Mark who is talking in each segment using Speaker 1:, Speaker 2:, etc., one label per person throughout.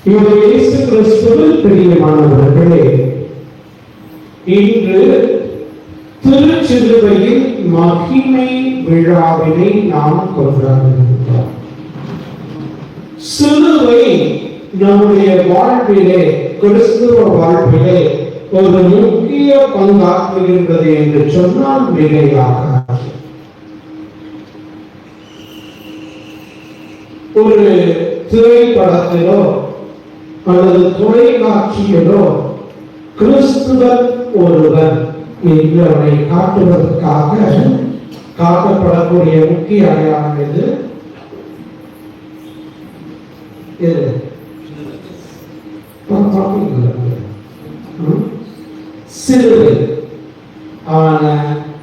Speaker 1: இயேசு கிறிஸ்துவில் பிரியமானவர்களே, இன்று திருச்சிலுவையின் மகிமை விழாவினை நாம் கொண்டாடுகிறோம். சிலுவை நம்முடைய வாழ்விலே, கிறிஸ்துவ வாழ்விலே ஒரு முக்கிய பங்காற்றுகின்றது என்று சொன்னால் மிகையாக. ஒரு திரைப்படத்திலோ அல்லது தொலைக்காட்சியிலோ கிறிஸ்துவர் ஒருவர் என்பவரை காட்டுவதற்காக காட்டப்படக்கூடிய முக்கிய அடையாளம் எது? சிலுவை.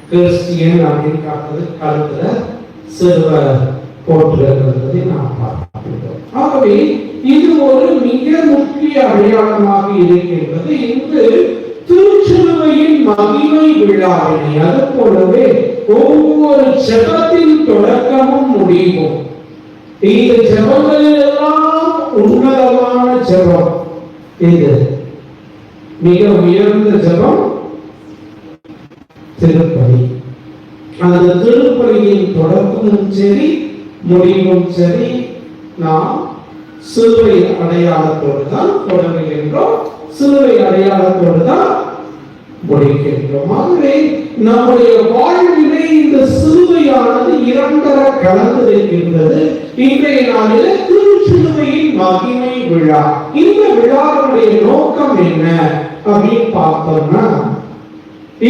Speaker 1: கிறிஸ்டியன் அப்படின்னு காட்டுறது கழுத்துல சிலுவை போட்டிருக்கிறதை நாம் பார்க்கிறோம். ஆகவே இது ஒரு மிக முக்கிய அடையாளமாக இருக்கின்றது. இன்று திருச்சிலுவையின் மகிமை விழாவினை, அது போலவே ஒவ்வொரு ஜெபத்தின் தொடக்கமும் முடிவும் இந்த ஜெபங்கள் எல்லாம் உன்னதமான ஜெபம். இது மிக உயர்ந்த ஜெபம் திருப்பலி. அந்த திருப்பலியின் தொடக்கமும் சரி முடிவும் சரி நாம் சிலுவை அடையாளத்தோடு தான் தொடங்குகின்றோம், சிலுவை அடையாளத்தோடு தான் முடிக்கின்றோம். ஆகவே நம்முடைய வாழ்விலே இந்த சிலுவையானது இரண்டர கலந்திருக்கின்றது. இன்றைய நாளில் திருச்சிலுவையின் மகிமை விழா. இந்த விழாவுடைய நோக்கம் என்ன அப்படின்னு பார்த்தோம்னா,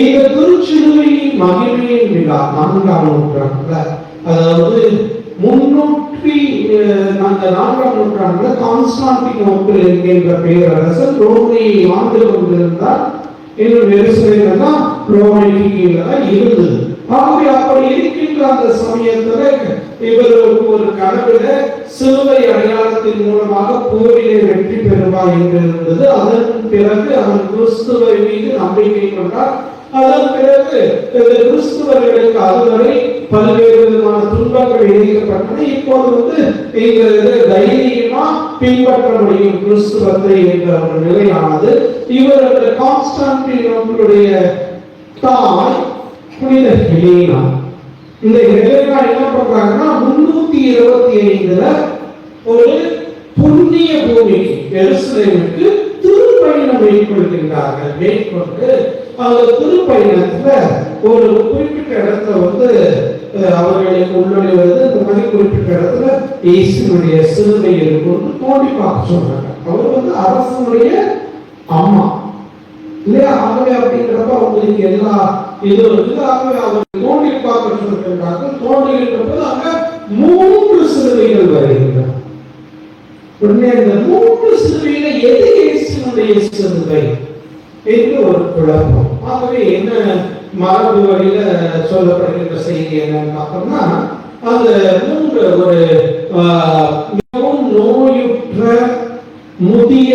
Speaker 1: இந்த திருச்சிலுவையின் மகிமையின் விழா 4ஆம் நூற்றாண்டுல, அதாவது 4ஆம் நூற்றாண்டுல கான்ஸ்டான்டினோப்பிள் என்கின்ற பேரரசர் ரோமையை ஆண்டு கொண்டிருந்தார். இன்னும் எருசலேம் ரோமைக்கு கீழே இருந்தது. ஆகவே அப்படி இருக்கின்ற அந்த சமயத்துல இவர்களுக்கு ஒரு கனவுல சிலுவை அடையாளத்தின் மூலமாக போரிலே வெற்றி பெறுவார் என்று இருந்தது. அதன் பிறகு அவர் கிறிஸ்துவை மீது நம்பிக்கை கொண்டார். அதன் பிறகு இந்த கிறிஸ்துவர்களுக்கு அதுவரை பல்வேறு விதமான துன்பங்கள் இணைக்கப்பட்டன. இப்போது தைரியமா பின்பற்ற முடியும் கிறிஸ்துவத்தை என்ற ஒரு நிலையானது. இவருடைய கான்ஸ்டான்டினோப்பிளுடைய தாய் புனித ஹெலேனா. இந்த ஹெலேனா என்ன பண்றாங்கன்னா 325ல ஒரு புண்ணிய பூமிக்கு எருசலேமுக்கு திருப்பயணம் மேற்கொள்கின்றார்கள். மேற்கொண்டு அந்த திருப்பயணத்துல ஒரு குறிப்பிட்ட இடத்துல அவர்களுக்கு உள்ளுழைவது இந்த மாதிரி குறிப்பிட்ட இடத்துல இயேசுனுடைய சிலுவை இருக்கும் தோண்டி பார்க்க சொல்றாங்க. அவர் அரசனுடைய அம்மா இல்லையா? ஆகவே அப்படிங்கிறப்ப அவங்களுக்கு எல்லா இது இருக்குது. ஆகவே அவர் தோண்டி பார்க்க சொல்லிருக்கிறார்கள். தோண்டிகின்றபோது அங்க 3 சிலுவைகள் வருகின்றன. உடனே இந்த 3 சிலுவையில எது இயேசுனுடைய சிலுவை என்று ஒரு குழப்பம். ஆகவே என்ன மரபு வழியில சொல்லப்படுகின்ற செய்தி என்னன்னு பார்த்தோம்னா, அந்த 3 ஒரு மிகவும் நோயுற்ற முதிய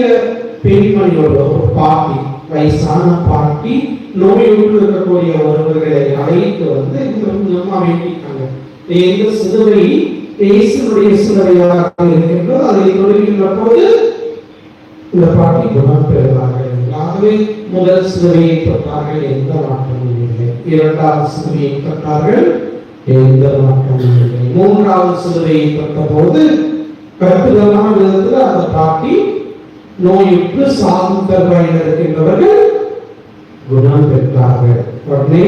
Speaker 1: பெண்மணியோட ஒரு பாட்டி, வயசான பாட்டி நோயுற்று இருக்கக்கூடிய ஒருவர்களை அழைத்து இந்த அம்மா வேண்டிட்டாங்க. எந்த சிலுவை இயேசுனுடைய சிலுவையாக இருக்கின்றோ அதை தொடுகின்ற போது இந்த பாட்டி குணம் பெறுவார்கள். ஆகவே முதல் சிலுவையை தொட்டார்கள், எந்த மாற்றமும் இல்லை. 2வது சிலுவையை தொட்டார்கள், எந்த மாற்றமும் இல்லை. 3வது சிலுவையை தொட்ட போது கருத்துதலான விதத்தில் அந்த பாட்டி நோயுற்று சாகும் தருவாயில் இருக்கின்றவர்கள் குணம் பெற்றார்கள். உடனே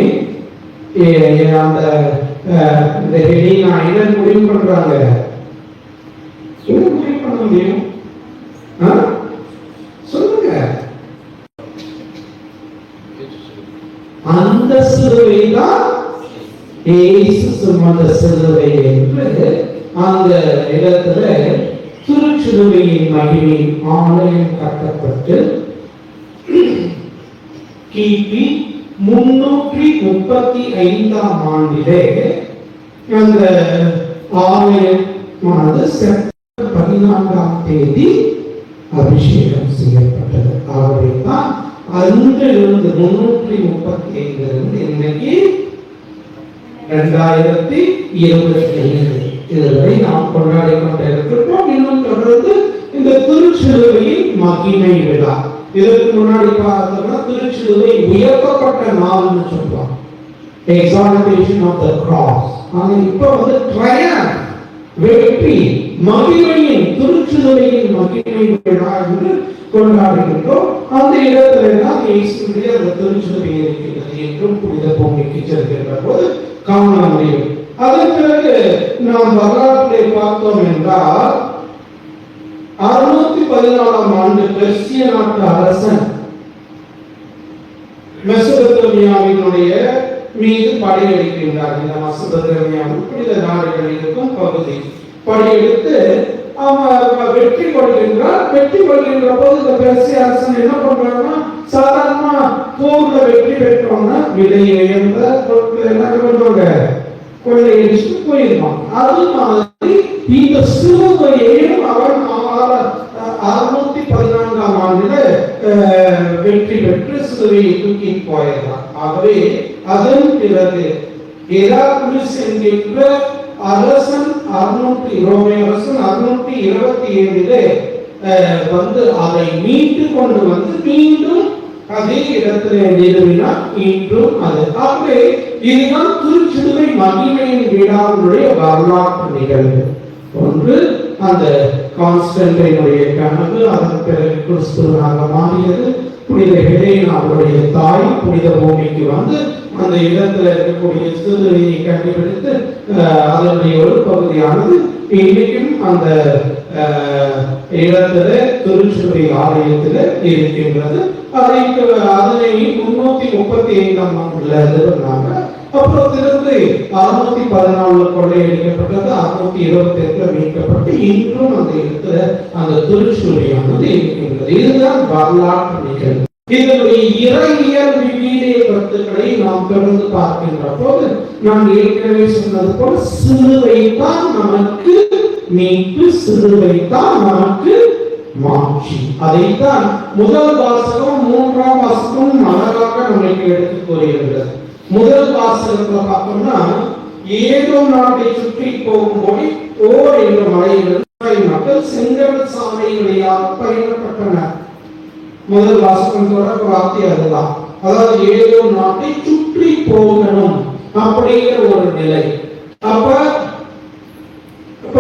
Speaker 1: அந்த ஹெலேனா என்ன முடிவு பண்றாங்க? என்ன முடிவு பண்ண முடியும்? சொல்லுங்க. அந்த சிலுவை தான் இயேசு சுமந்த சிலுவை என்று அந்த இடத்துல திருச்சிலுவையின் மகிமை ஆலயம் கட்டப்பட்டு கிபி 335ஆம் ஆண்டிலே அந்த ஆலயமானது செப்டம்பர் 14ஆம் தேதி அபிஷேகம் செய்யப்பட்டது. ஆகவே தான் அன்றிலிருந்து 335 இன்னைக்கு 2025 இதுவரை நாம் கொண்டாடி கொண்டிருக்கிறோம். இன்னும் தொடர்ந்து இந்த திருச்சிலுவை மகிமை விழா. இதற்கு முன்னாடி பார்த்தோம்னா திருச்சிலுவை உயர்த்தப்பட்ட நாள்னு சொல்லுவாங்க, exaltation of the cross. ஆனா இப்ப வந்து triumph, வெற்றி, மகிமையின், திருச்சிலுவையின் மகிமை விழா என்று கொண்டாடுகின்றோம். அந்த இடத்துல தான் இயேசுடைய அந்த திருச்சிலுவை இருக்கிறது என்றும் புனித பூமிக்கு செல்கின்ற போது காண முடியும். அதன் பிறகு நாம் வரலாற்றை பார்த்தோம் என்றால் 614ஆம் ஆண்டு பெர்சிய நாட்டு அரசன் மெசொப்பொத்தேமியாவினுடைய மீது படையெடுக்கின்றார். இந்த மெசொப்பொத்தேமியாவில் புனித நாடுகளில் இருக்கும் பகுதி படையெடுத்து அவன் வெற்றி கொள்கின்றார். வெற்றி கொள்கின்ற போது இந்த பெர்சிய அரசன் என்ன பண்றாங்கன்னா, சாதாரண போர்ல வெற்றி பெற்றோம்னா விலை உயர்ந்த பொருட்கள் எல்லாம் கொள்வாங்க, கொள்ளையடிச்சு போயிருவாங்க. அது மாதிரி இந்த சிலுவையையும் அவன் 614ஆம் ஆண்டுல வெற்றி பெற்று சிலுவையை தூக்கி போயிடலாம். ஆகவே அதன் பிறகு ஹெராக்லிஸ் என்கின்ற அரசன் ரோமிய அரசன் 627 வந்து அதை மீட்டு கொண்டு வந்து மீண்டும் அதே இடத்துல நிறுவினார். இன்றும் அது. ஆகவே இதுதான் திருச்சிலுவை மகிமையின் விழாவுடைய வரலாற்று நிகழ்வு. ஒன்று அந்த கான்ஸ்டன்டைனுடைய கனவு, அதன் பிறகு கிறிஸ்துவனாக மாறியது. புனித ஹெலேனா அவருடைய தாய் புனித பூமிக்கு வந்து அந்த இடத்துல இருக்கக்கூடிய சிலுவையை கண்டுபிடித்து அதனுடைய ஒரு பகுதியானது இன்னைக்கும் அந்த இடத்துல திருச்சிலுவை ஆலயத்தில் இருக்கின்றது. அதனை 335ஆம் ஆண்டுல நிறுவனாங்க. அப்புறம் திரும்ப 614 கொள்ளையடிக்கப்பட்டது, 628 மீட்கப்பட்டு இன்றும் அந்த இடத்துல அந்த திருச்சிலுவையானது இருக்கின்றது. இதுதான் வரலாற்று நிகழ்வு. இதனுடைய இறையியல் விவிலிய கருத்துக்களை நாம் தொடர்ந்து பார்க்கின்ற போது நான் ஏற்கனவே சொன்னது போல சிலுவை தான் நமக்கு மீட்பு, சிலுவை தான் நமக்கு மாட்சி. அதைத்தான் முதல் வாசகம் 3ஆம் வாசகம் அழகாக நமக்கு எடுத்து கூறுகிறது. முதல் வாசகத்துல பார்த்தோம்னா ஏதோம் நாட்டை சுற்றி போகும்போது ஓர் என்ற மலையிலிருந்து மக்கள் செங்கடல் சாலை வழியாக பயணப்பட்டனர். முதல் வாசகம் தொடர்பு வார்த்தை அதுதான். அதாவது ஏதோம் நாட்டை சுற்றி போகணும் அப்படிங்கிற ஒரு நிலை. அப்ப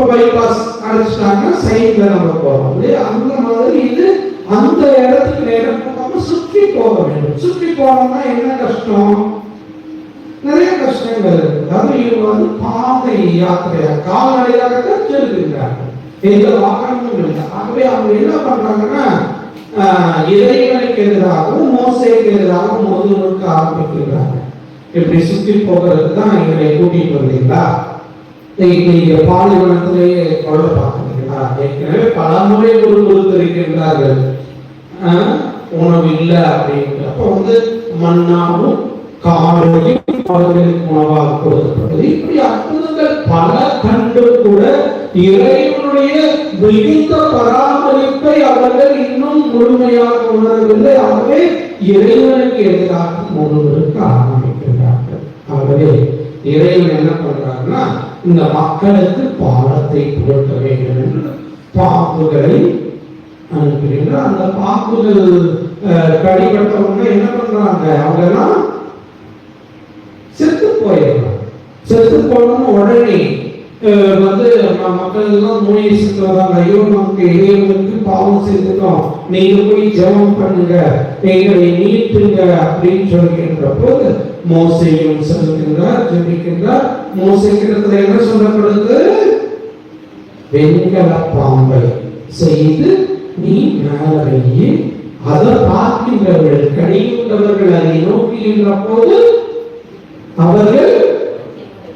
Speaker 1: பைபாஸ் அடிச்சிட்டாங்கன்னா சைட்ல நம்ம போறோம். அந்த மாதிரி இது அந்த இடத்துக்கு நேரம் போகாம சுற்றி போக வேண்டும். சுற்றி போனோம்னா என்ன கஷ்டம்? நிறைய கஷ்டங்கள் இருக்கு. அதாவது இவங்க வந்து பாதை யாத்திரையா கால்நடையாக செல்கின்றார்கள், எந்த வாகனமும் இல்லை. ஆகவே அவங்க என்ன பண்றாங்கன்னா இறைவனுக்கு எதிராகவும் மோசைக்கு எதிராகவும் முதுகுக்க ஆரம்பிக்கிறாங்க. இப்படி சுற்றி போகிறதுக்கு தான் எங்களை கூட்டிட்டு வந்தீங்களா? நீங்க பாலைவனத்திலேயே கொள்ள பார்க்கிறீங்களா? ஏற்கனவே பல முறை கொடுத்திருக்கின்றார்கள் உணவு இல்லை அப்படின்ட்டு. அப்போ வந்து மன்னாவும் காலையும் அவர்களுக்கு உணவாக கொடுக்கப்பட்டது. இப்படி அற்புதங்கள் பல கண்டு கூட இறைவனுடைய மிகுந்த பராமரிப்பை அவர்கள் இன்னும் முழுமையாக உணரவில்லை. ஆகவே இறைவனுக்கு எதிராக முழுவதற்கு ஆரம்பிக்கிறார்கள். ஆகவே இறைவன் என்ன பண்றாருன்னா, இந்த மக்களுக்கு பாடத்தை புகட்ட வேண்டும் என்று பாம்புகளை அனுப்புகிறார். அந்த பாம்புகள் கடிபட்டவங்க என்ன பண்றாங்க, அவங்க எல்லாம் செத்து போயிடலாம். செத்து போனோம்னு உடனே வந்து மக்கள் எல்லாம் நோயை செத்து வராங்க. ஐயோ, நமக்கு இறைவனுக்கு பாவம் செய்துட்டோம், நீங்க போய் ஜெபம் பண்ணுங்க, எங்களை நீட்டுங்க அப்படின்னு சொல்கின்ற போது மோசையும் சொல்கின்றார், ஜெபிக்கின்றார். மோசைக்கிடத்துல என்ன சொல்லப்படுது? வெண்கல பாம்பை செய்து நீ மேலே அதை பார்க்கின்றவர்கள், கடிகின்றவர்கள் அதை நோக்குகின்ற போது அவர்கள்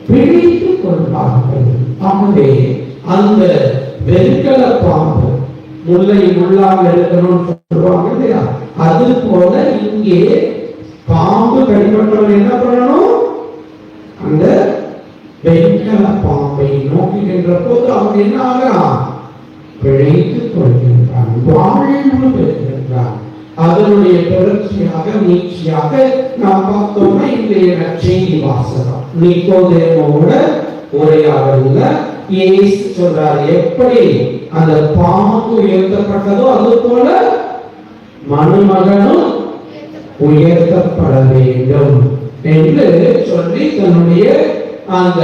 Speaker 1: பிடித்துக் கொள்வார்கள். ஆகவே அந்த வெண்கல பாம்பு முல்லை முள்ளாக இருக்கணும்னு சொல்லுவாங்க இல்லையா? அது போல இங்கே பாம்பு கடிபட்டவர்கள் என்ன பண்ணணும்? அந்த வெண்கல பாம்பை நோக்குகின்ற போது அவங்க என்ன ஆகிறான்? பிழைத்துக் கொள்கின்றான், வாழ்வு பெறுகின்றான். அதனுடைய தொடர்ச்சியாக நீட்சியாக நாம் பார்த்தோம்னா இன்றைய நற்செய்தி வாசகம் நிக்கோதேமோட உரையாடல்ல இயேசு சொல்றார், எப்படி அந்த பாம்பு உயர்த்தப்பட்டதோ அது போல மனுமகனும் உயர்த்தப்பட வேண்டும் என்று சொல்லி தன்னுடைய அந்த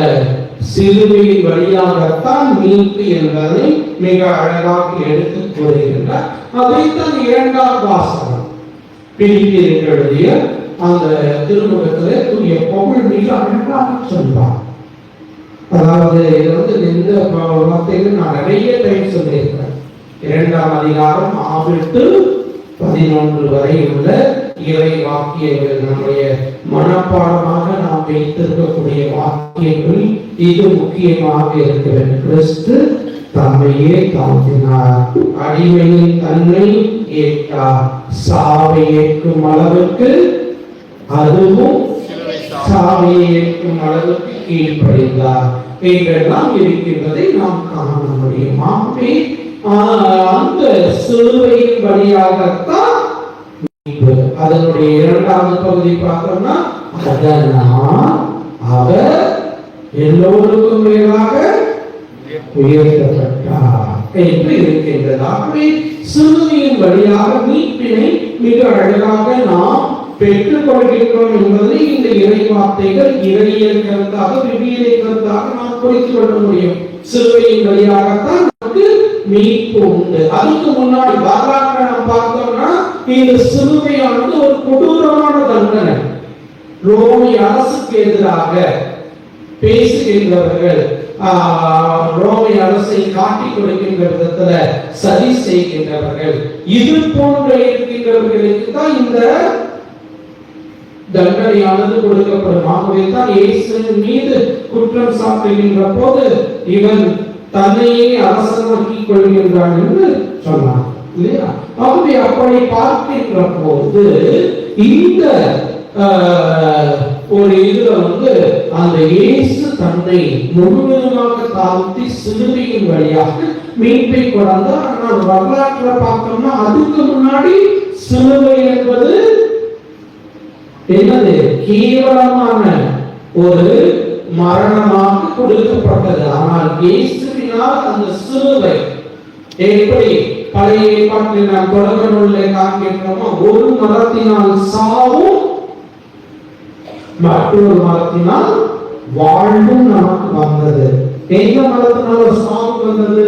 Speaker 1: சிலுவையின் வழியாகத்தான் மீட்பு என்பதை மிக அழகாக எடுத்து கூறுகின்றார். அதைத்தான் இரண்டாம் வாசகம் பிலிப்பியருக்கு எழுதிய அந்த திருமுகத்திலே தூய பவுல் மிக அழகாக சொல்வார். அதாவது இந்த வார்த்தைகள் நான் நிறைய டைம் சொல்லியிருக்கிறேன். 2ஆம் அதிகாரம் 6-11 வரை உள்ள இறை வாக்கியங்கள் நம்முடைய மனப்பாடமாக நாம் வைத்திருக்கக்கூடிய வாக்கியங்கள் இது முக்கியமாக இருக்கிறது. கிறிஸ்து தம்மையே தாழ்த்தினார், அடிமையின் தன்மை ஏற்றார், சாவை ஏற்கும் அளவுக்கு, அதுவும் சாவையை ஏற்கும் அளவுக்கு கீழ்ப்படிந்தார் என்றெல்லாம் இருக்கின்றதை நாம் காண முடியும். அந்த சிலுவையின் வழியாகத்தான் அதனுடைய 2வது பகுதி பார்த்தோம்னா, அதனால் அவர் எல்லோருக்கும் மேலாக உயர்த்தப்பட்டார் என்று இருக்கின்றது. சிலுவையின் வழியாக மீட்பினை மிக அழகாக நாம் பெற்றுக் கொள்கின்றோம் என்பதை இந்த இறை வார்த்தைகள் இறையியல் கருத்தாக விவிலிய கருத்தாக நாம் புரிந்து கொள்ள முடியும். சிலுவையின் வழியாகத்தான் நமக்கு மீட்பு உண்டு. அதுக்கு முன்னாடி வரலாற்றை நாம் பார்த்தோம்னா இந்த சிலுவையானது ஒரு கொடூரமான தண்டனை. ரோமி அரசுக்கு எதிராக பேசுகின்றவர்கள், ரோமை அரசை காட்டிக் கொடுக்கின்ற விதத்துல சதி செய்கின்றவர்கள், இது போன்ற இருக்கின்றவர்களுக்கு தான் இந்த தண்டனையானது கொடுக்கப்படும். ஆகவே தான் இயேசுவின் மீது குற்றம் சாட்டுகின்ற போது இவன் தன்னையே அரசனாக்கிக் கொள்கின்றான் என்று சொன்னான் இல்லையா? ஆகவே அப்படி பார்க்கின்ற போது இந்த ஒரு இதுல அந்த இயேசு தன்னை முழுவதுமாக தாழ்த்தி சிலுவையின் வழியாக மீட்பை கொண்டார். ஆனால் வரலாற்றை பார்த்தோம்னா அதுக்கு முன்னாடி சிலுவை என்பது என்னது? கேவலமான ஒரு மரணமாக கொடுக்கப்பட்டது. ஆனால் இயேசுவினால் அந்த சிலுவை எப்படி பழைய ஏற்பாட்டில் நாம் தொடக்க நூலில் காண்கின்றோமோ, ஒரு மரத்தினால் சாவும் மற்றொரு மரத்தினால் வாழ்வும் நமக்கு வந்தது. எந்த மரத்தினால சாவு வந்தது?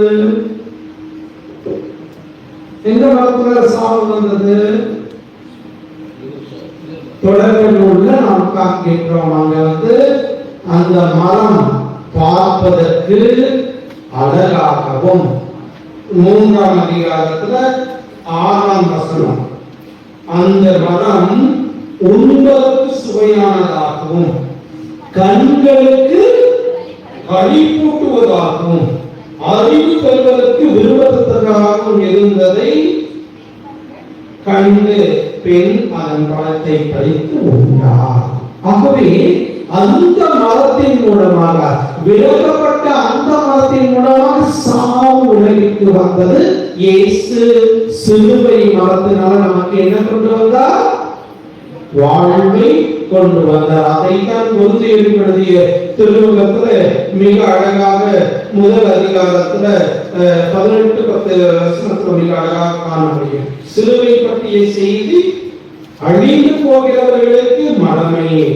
Speaker 1: எந்த மரத்தினால சாவு வந்தது? தொடக்க நூல்ல நாம் காண்கின்றோம். அங்க அந்த மரம் பார்ப்பதற்கு அழகாகவும் 3ஆம் அதிகாரத்துல 6ஆம் வசனம், அந்த மரம் உண்பதற்கு சுவையானதாகவும் கண்களுக்கு களிப்பூட்டுவதாகவும் அறிவு பெறுவதற்கு விரும்பத்தக்கதாகவும் இருந்ததை கண்டு பெண் அதன் பழத்தை பறித்து உண்டார். ஆகவே அந்த மரத்தின் மூலமாக, விலக்கப்பட்ட அந்த மரத்தின் மூலமாக சாவு உலகிற்கு வந்தது. இயேசு சிலுவை மரத்தினால நமக்கு என்ன கொண்டு வந்தார்? வாழ்வை கொண்டு வந்தார். அதைத்தான் கொரிந்தியருக்கு எழுதிய திருமுகத்துல மிக அழகாக முதல் அதிகாரத்துல 18-10 வசனத்துல மிக அழகாக காண முடியும். சிலுவை பற்றிய செய்தி அழிந்து போகிறவர்களுக்கு மடமையே,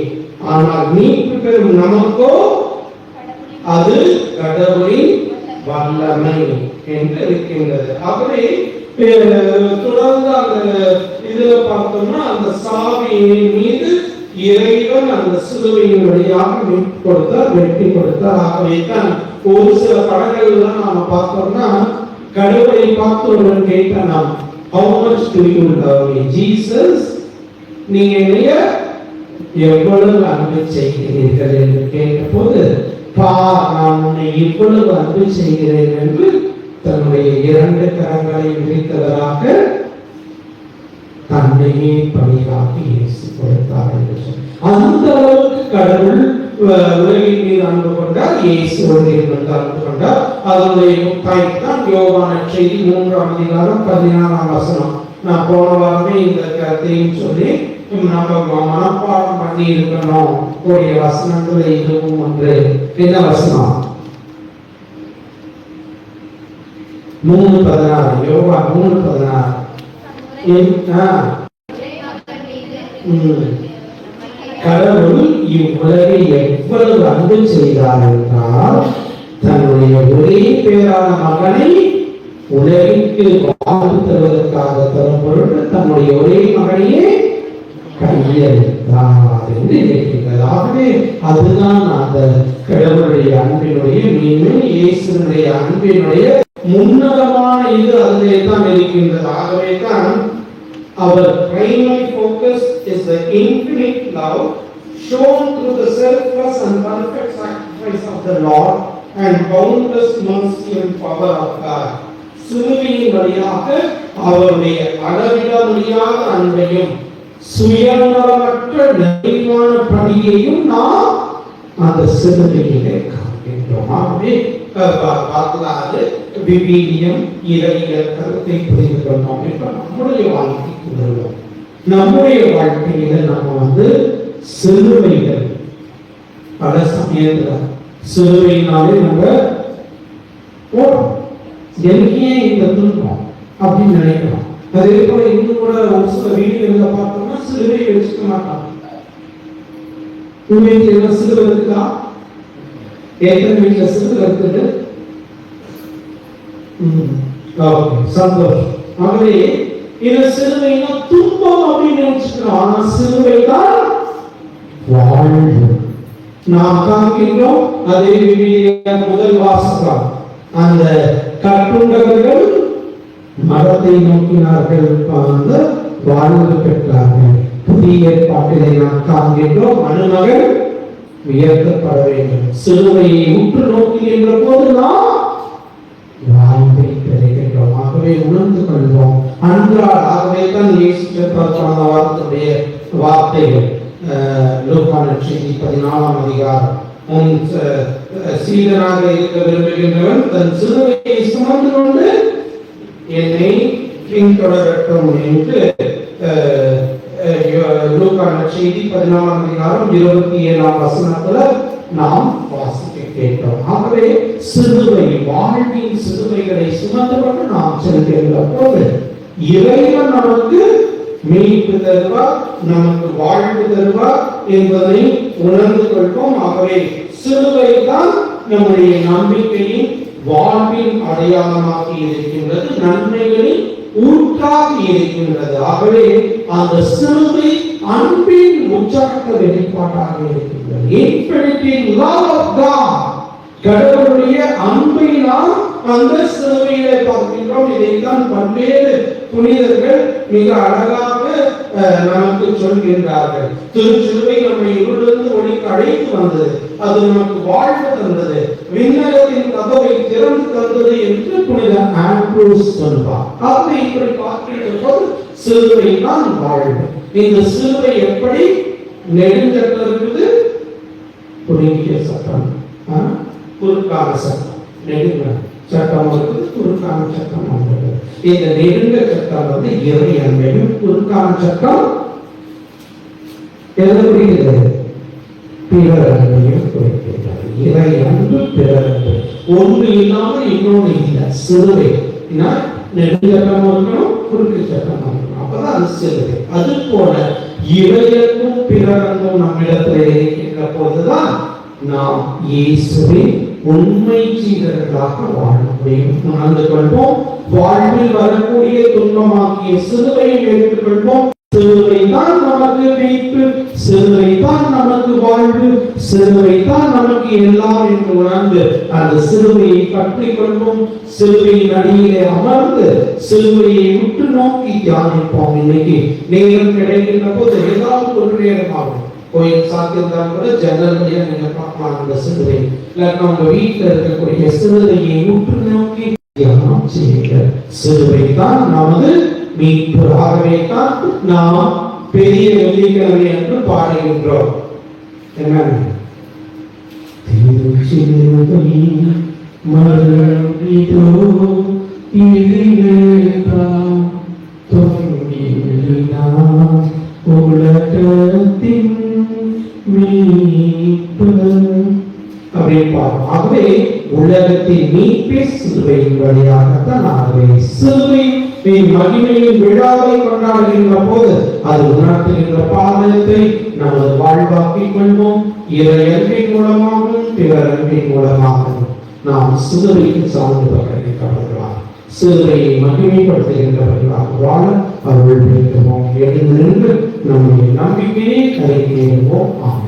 Speaker 1: ஆனால் மீட்பு பெறும் நமக்கோ அது கடவுளின் வல்லமை என்று இருக்கின்றது. ஆகவே தொடர்ந்து அந்த இதுல பார்த்தோம்னா அந்த சாவியின் மீது இறைவன் அந்த சிலுவையின் வழியாக மீட்பு கொடுத்தார், வெற்றி கொடுத்தார். ஆகவே தான் ஒரு சில படங்கள்லாம் நாம பார்த்தோம்னா கடவுளை பார்த்து ஒருவன் கேட்டான், நாம் how much do you love me Jesus, நீங்க என்னைய எவ்வளவு அன்பு செய்கிறீர்கள் என்று கேட்டபோது, நான் உன்னை இவ்வளவு அன்பு செய்கிறேன் என்று தன்னுடைய 2 கரங்களை விரித்தவராக தன்னையே பலியாக இயேசு கொடுத்தார் என்று சொன்னார். அந்த அளவுக்கு கடவுள் உலகின் மீது அன்பு கொண்டார், இயேசு உலகின் மீது அன்பு கொண்டார். அதனுடைய முத்தாய்தான் யோவான் நற்செய்தி 3ஆம் அதிகாரம் 16ஆம் வசனம். நான் போன வாரமே இந்த கருத்தையும் சொல்லி நம்ம மனப்பாடம் பண்ணி இருக்கணும். கூடிய வசனங்கள் இதுவும் ஒன்று. என்ன வசனம்? 3:16 யோவான் 3:16. கடவுள் இவ்வுலகை எவ்வளவு அன்பு செய்தார் என்றால் தன்னுடைய ஒரே பேரான மகனை உலகிற்கு வாழ்வு தருவதற்காக தரும் பொருட்டு தன்னுடைய ஒரே மகனையே கையளித்தார் என்று நினைக்கின்றது. ஆகவே அதுதான் அந்த கடவுளுடைய அன்பினுடைய மீண்டும் இயேசுனுடைய அன்பினுடைய முன்னதமான இது அதிலே தான் இருக்கின்றது. ஆகவே தான் our primary focus is the infinite love shown through the selfless and perfect sacrifice of the Lord and boundless mercy and power of God. சிலுவையின் வழியாக அவருடைய அளவிட முடியாத அன்பையும் சுயநலமற்ற நிறைவான பணியையும் நாம் அந்த சிலுவையிலே காண்கின்றோம். ஆகவே பார்க்கலாது விவிலியம் இறையியல் கருத்தை புரிந்து கொண்டோம். இப்ப நம்முடைய வாழ்க்கைக்கு வருவோம். நம்முடைய வாழ்க்கையில நம்ம சிலுவைகள் பல சமயத்துல சிலுவையினாலே நம்ம போறோம். எனக்கே இந்த துன்பம் அப்படின்னு நினைக்கிறோம். அதே போல இன்னும் கூட ஒரு சில வீடுகளில் பார்த்தோம்னா சிலுவை வச்சுக்க மாட்டாங்க. உண்மையில சிலுவை இருக்கா? எத்தனை வீட்டுல சிலுவை இருக்குது? சந்தோஷம். ஆகவே இந்த சிலுவைனா துன்பம் அப்படின்னு நினைச்சுக்கிறோம். ஆனா சிலுவை தான் வாழ்வு. நாம் காண்கின்றோம். அதே முதல் வாசகம் அந்த கட்டுண்டவர்கள் மரத்தை நோக்கினார்கள், வாழ்வு பெற்றார்கள். புதிய ஏற்பாட்டிலே நாம் காண்கின்றோம் மனுமகன் உயர்த்தப்பட வேண்டும். சிலுவையை உற்று நோக்குகின்ற போது நாம் வாழ்வை பெறுகின்றோம். ஆகவே உணர்ந்து கொள்வோம். ஆகவே தான் இயேசு வார்த்தையுடைய வார்த்தைகள் லூக்கா நற்செய்தி 14ஆம் அதிகாரம், உன் சீடனாக இருக்க விரும்புகின்றவன் தன் சிலுவையை சுமந்து கொண்டு என்னை பின்தொடரட்டும் என்று லூக்கா நற்செய்தி 14ஆம் அதிகாரம் 27ஆம் வசனத்துல நாம் வாசிக்க கேட்டோம். ஆகவே சிலுவை வாழ்வின் சிலுவைகளை சுமந்து கொண்டு நாம் செல்கின்ற போது இறைவன் நமக்கு மீட்பு தருவார், நமக்கு வாழ்வு தருவார் என்பதை உணர்ந்து கொள்வோம். ஆகவே சிலுவை தான் நம்முடைய நம்பிக்கையின் வாழ்வின் அடையாளமாக இருக்கின்றது, நன்மைகளின் ஊற்றாக இருக்கின்றது. ஆகவே அந்த சிலுவை அன்பின் உச்சகட்ட வெளிப்பாட்டாக இருக்கின்றது. Infinite love of God, கடவுளுடைய அன்பை நாம் அந்த சிலுவையிலே பார்க்கின்றோம். இதைத்தான் பல்வேறு புனிதர்கள் மிக அழகாக நமக்கு சொல்கின்றார்கள். திருச்சிலுவை நம்மை இருளிலிருந்து ஒளிக்கு அழைத்து வந்தது, அது நமக்கு வாழ்வு தந்தது, விண்ணகத்தின் கதவை திறந்து தந்தது என்று புனித ஆண்ட்ரூஸ் சொல்வார். ஆகவே இப்படி பார்க்கின்ற போது சிலுவை தான் வாழ்வு. இந்த சிலுவை எப்படி நெடுஞ்சட்டம் இருக்குது, குறுகிய சட்டம், குறுக்கான சட்டம், நெடுங்க சட்டம் இருக்குது, குறுக்கான சட்டம் இருக்குது. இந்த நெடுங்க சட்டம் இறை அன்பையும், குறுக்கான சட்டம் எதை குறிக்கிறது? பிறர் அன்பையும் குறிக்கிறது. இறை அன்பு, பிறர் அன்பு, ஒன்று இல்லாமல் இன்னொன்று இல்லை. சிலுவை நெடுஞ்சட்டம் இருக்கணும், குறுக்கு சட்டம் இருக்கணும், அப்பதான் அது சிலுவை. அது போல இறையன்பும் பிறரன்பும் நம்மிடத்தில் இருக்கின்ற போதுதான் நாம் இயேசுவை உண்மை சீடர்களாக வாழ முடியும். உணர்ந்து கொள்வோம். வாழ்வில் வரக்கூடிய துன்பமாகிய சிலுவையை எடுத்துக்கொள்வோம். சிலுவை தான் நமக்கு மீட்பு, சிலுவை தான் நமக்கு வாழ்வு, சிலுவை தான் நமக்கு எல்லாம் என்று உணர்ந்து அந்த சிலுவையை பற்றிக் கொள்வோம். சிலுவையின் அடியிலே அமர்ந்து சிலுவையை உற்று நோக்கி தியானிப்போம். இன்னைக்கு நேரம் கிடைக்கின்ற போது ஏதாவது ஒரு நேரமாகும். கோயில் சாத்தியிருந்தாலும் கூட ஜன்னல் வழியா நீங்க பார்க்கலாம் அந்த சிலுவை. இல்லாட்டா உங்க வீட்டில் இருக்கக்கூடிய சிலுவையை உற்று நோக்கி தியானம் செய்யுங்க. சிலுவை தான் நமது மீட்பு. ஆகவே தான் நாம் பெரிய வெள்ளிக்கிழமை என்று பாடுகின்றோம். என்ன? திருச்சிலுவை மலர்ந்ததோ இறைவா தொங்கினார் உலகத்தின் மீட்பு. ஆகவே உலகத்தின் மீட்பே சிலுவையின் வழியாகத்தான் ஆகவே சிலுவை நீ மகிமையின் விழாவை கொண்டாடுகின்ற போது அது உணர்த்துகின்ற பாதத்தை நமது வாழ்வாக்கிக் கொள்வோம். இறை அன்பின் மூலமாகவும் பிறர் அன்பின் மூலமாகவும் நாம் சிலுவைக்கு சார்ந்து பகிர்ந்தவர்களாக, சிலுவையை மகிமைப்படுத்துகின்றவர்களாக வாழ அருள் வேண்டுமோ. எழுந்து நம்முடைய நம்பிக்கையை அறிக்கையிடுவோம். ஆமென்.